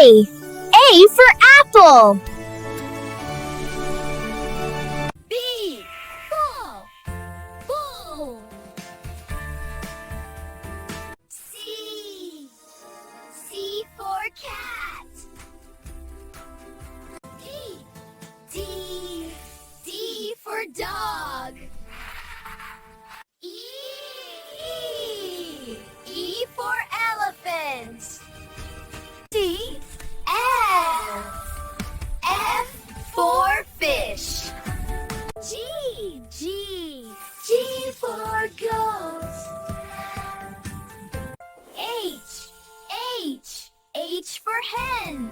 A. A for apple. B. Ball. Bull. C. C for cat. D. D. D for dog. E. E for elephant. D. F. F for fish. G. G. G for goat. H. H. H for hen.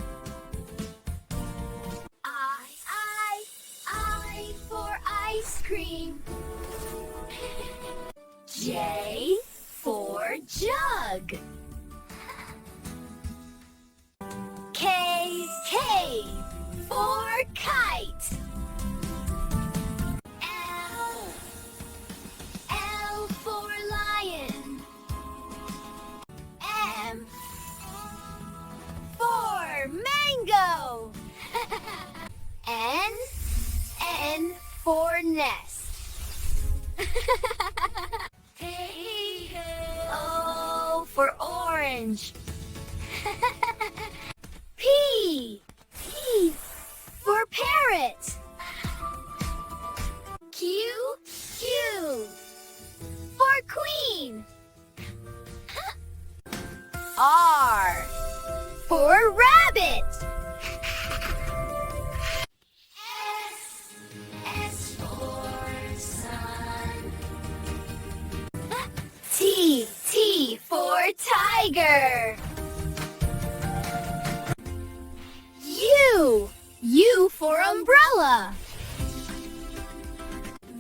I for ice cream. J for jug. K. K for kite. L. L for lion. M. For mango. N. N for nest. O for orange. P. P for parrot. Q. Q for queen. R for rabbit. S. S for sun. T. T for tiger. U. U for umbrella.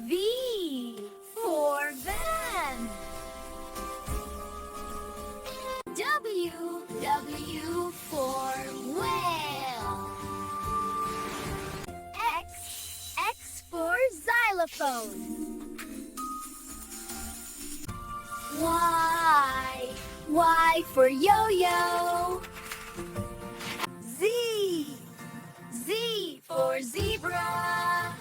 V for van. W. W for whale. X. X for xylophone. Y. Y for yo-yo. Z. Z for zebra.